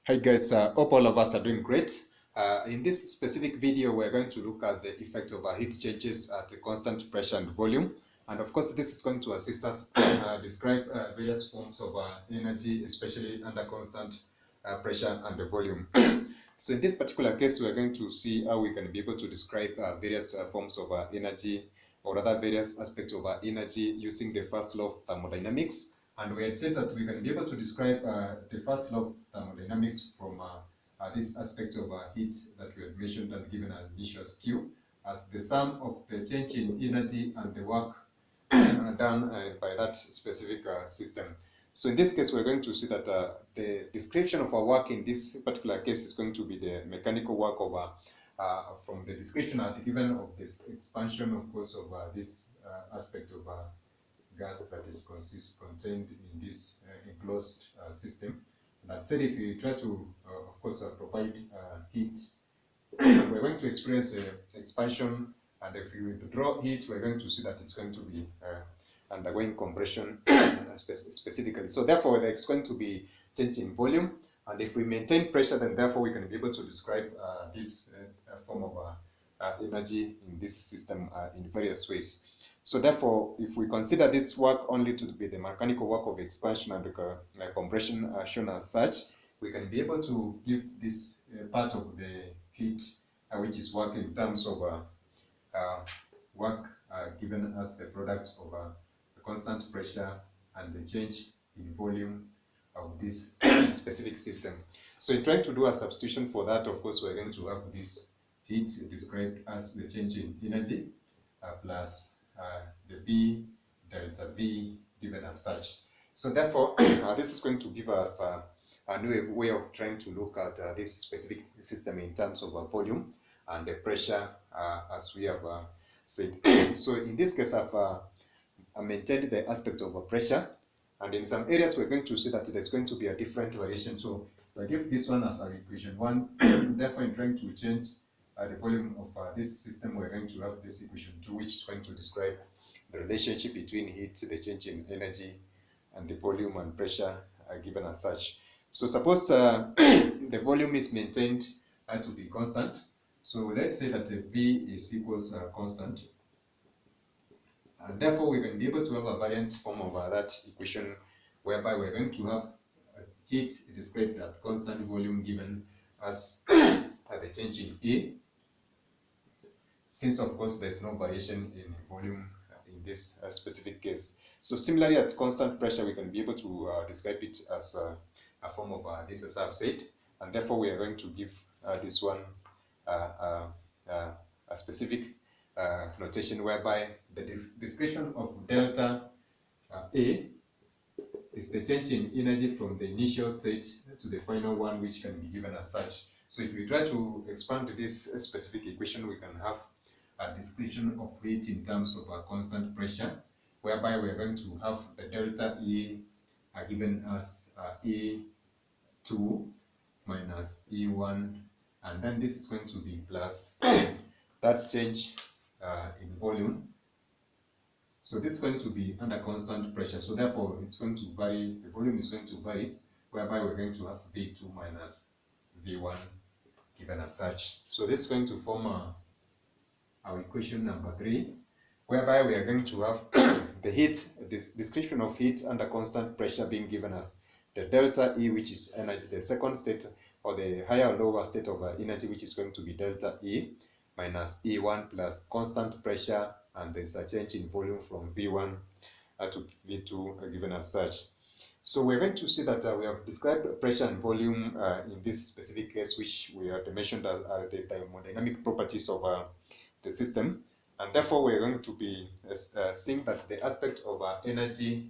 Hi guys, hope all of us are doing great. In this specific video, we're going to look at the effect of heat changes at a constant pressure and volume. And of course, this is going to assist us describe various forms of energy, especially under constant pressure and the volume. So in this particular case, we're going to see how we can be able to describe various forms of energy, or rather various aspects of energy using the first law of thermodynamics. And we had said that we can be able to describe the first law of thermodynamics from this aspect of heat that we had mentioned and given an initial Q as the sum of the change in energy and the work done by that specific system. So in this case, we're going to see that the description of our work in this particular case is going to be the mechanical work of from the description given of this expansion, of course, of this aspect of gas that is contained in this enclosed system. That said, if you try to, of course, provide heat, we're going to experience expansion, and if you withdraw heat, we're going to see that it's going to be undergoing compression specifically. So therefore, there's going to be change in volume, and if we maintain pressure, then therefore we can be able to describe this form of energy in this system in various ways. So therefore, if we consider this work only to be the mechanical work of expansion and compression shown as such, we can be able to give this part of the heat, which is work in terms of work given as the product of the constant pressure and the change in volume of this specific system. So in trying to do a substitution for that, of course, we're going to have this heat described as the change in energy plus the B delta V given as such. So therefore, this is going to give us a new way of trying to look at this specific system in terms of volume and the pressure, as we have said. So in this case, I've maintained the aspect of pressure, and in some areas we're going to see that there's going to be a different variation. So if I give this one as our equation 1, therefore in trying to change the volume of this system, we're going to have this equation 2, which is going to describe the relationship between heat, the change in energy, and the volume and pressure given as such. So suppose the volume is maintained to be constant. So let's say that V is equals constant. And therefore, we can be able to have a variant form of that equation, whereby we're going to have heat described at constant volume given as the change in A, since of course there's no variation in volume in this specific case. So similarly, at constant pressure, we can be able to describe it as a form of this, as I've said, and therefore we are going to give this one a specific notation, whereby the description of delta A is the change in energy from the initial state to the final one, which can be given as such. So if we try to expand this specific equation, we can have a description of heat in terms of a constant pressure, whereby we're going to have the delta E given as E2 minus E1, and then this is going to be plus that change in volume. So this is going to be under constant pressure, so therefore it's going to vary, the volume is going to vary, whereby we're going to have V2 minus V1 given as such. So this is going to form our equation number 3, whereby we are going to have the heat, this description of heat under constant pressure being given as the delta E, which is energy, the second state or the higher or lower state of energy, which is going to be delta E minus E1 plus constant pressure, and there's a change in volume from V1 to V2 given as such. So we're going to see that we have described pressure and volume in this specific case, which we have mentioned as the thermodynamic properties of the system, and therefore we're going to be seeing that the aspect of energy,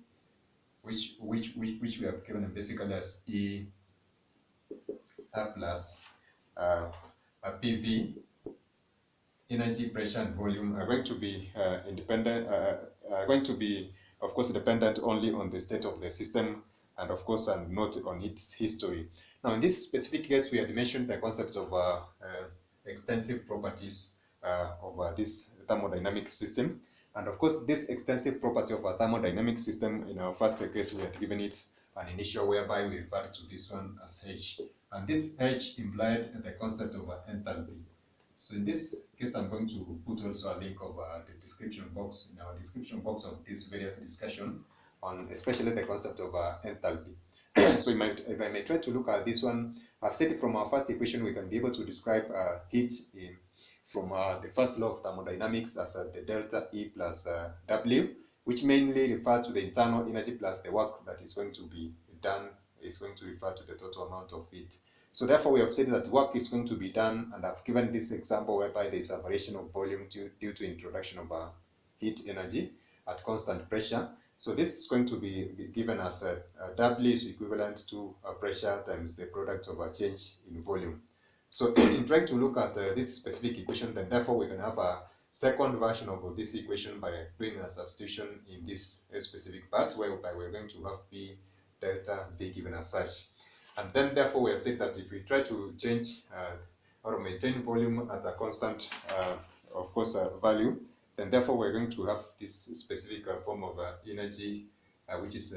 which we have given basically as E plus PV, energy, pressure, and volume, are going to be independent, are going to be, of course, dependent only on the state of the system, and of course, and not on its history. Now, in this specific case, we had mentioned the concept of extensive properties of this thermodynamic system, and of course, this extensive property of a thermodynamic system, in our first case, we had given it an initial whereby we refer to this one as H. And this H implied the constant of enthalpy. So in this case, I'm going to put also a link of the description box in our description box of this various discussion on especially the concept of enthalpy. So if I may try to look at this one, I've said from our first equation we can be able to describe heat from the first law of thermodynamics as the delta E plus W, which mainly refer to the internal energy plus the work that is going to be done, is going to refer to the total amount of heat. So therefore we have said that work is going to be done, and I've given this example whereby there is a variation of volume due to introduction of heat energy at constant pressure. So this is going to be given as a W is equivalent to pressure times the product of a change in volume. So in trying to look at this specific equation, then therefore we can have a second version of this equation by doing a substitution in this specific part, whereby we're going to have P delta V given as such. And then therefore we have said that if we try to change or maintain volume at a constant, of course, value, then therefore we're going to have this specific form of energy, which is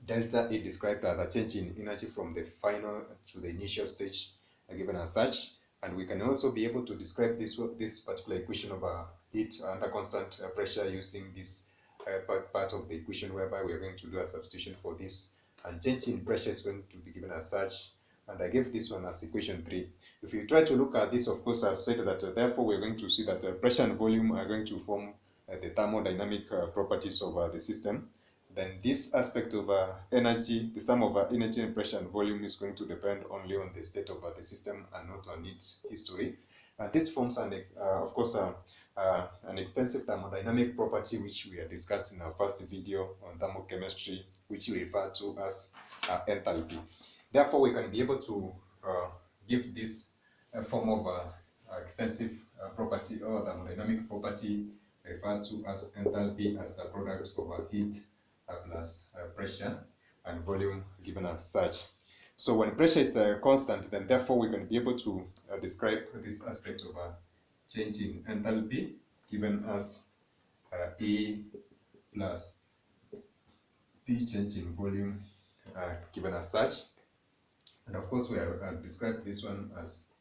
delta E described as a change in energy from the final to the initial stage given as such. And we can also be able to describe this particular equation of heat under constant pressure using this part of the equation, whereby we are going to do a substitution for this, and change in pressure is going to be given as such, and I gave this one as equation 3. If you try to look at this, of course I've said that therefore we're going to see that pressure and volume are going to form the thermodynamic properties of the system. Then this aspect of energy, the sum of energy and pressure and volume, is going to depend only on the state of the system and not on its history. This forms an extensive thermodynamic property which we have discussed in our first video on thermochemistry, which we refer to as enthalpy. Therefore, we can be able to give this form of extensive property or thermodynamic property referred to as enthalpy as a product of heat plus pressure and volume given as such. So when pressure is constant, then therefore we can be able to describe this aspect of change in enthalpy given as E plus P change in volume given as such. And of course we have described this one as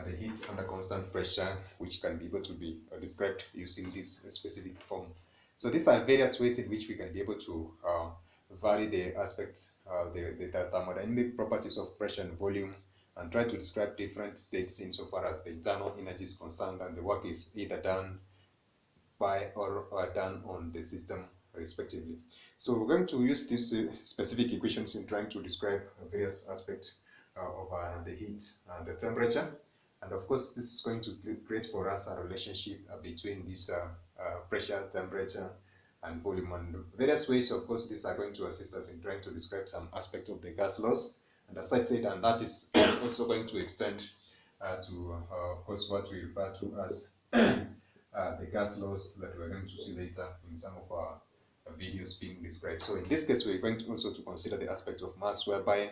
the heat under constant pressure, which can be able to be described using this specific form. So these are various ways in which we can be able to vary the aspects, the thermodynamic properties of pressure and volume, and try to describe different states insofar as the internal energy is concerned, and the work is either done by or done on the system respectively. So we're going to use these specific equations in trying to describe various aspects of the heat and the temperature. And of course, this is going to create for us a relationship between this pressure, temperature, and volume, and various ways. Of course, these are going to assist us in trying to describe some aspect of the gas laws. And as I said, and that is also going to extend to, of course, what we refer to as the gas laws that we're going to see later in some of our videos being described. So in this case, we're going to also to consider the aspect of mass, whereby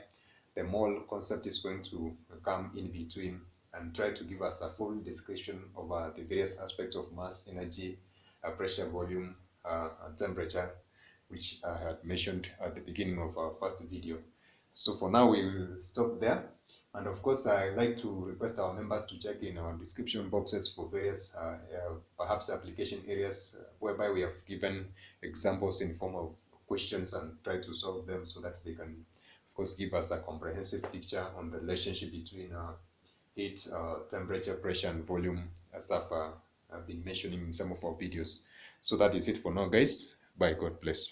the mole concept is going to come in between and try to give us a full description of the various aspects of mass, energy, pressure, volume, and temperature, which I had mentioned at the beginning of our first video. So for now, we will stop there. And of course, I'd like to request our members to check in our description boxes for various perhaps application areas whereby we have given examples in form of questions and try to solve them so that they can, of course, give us a comprehensive picture on the relationship between heat, temperature, pressure, and volume, as I've been mentioning in some of our videos. So that is it for now, guys. Bye. God bless.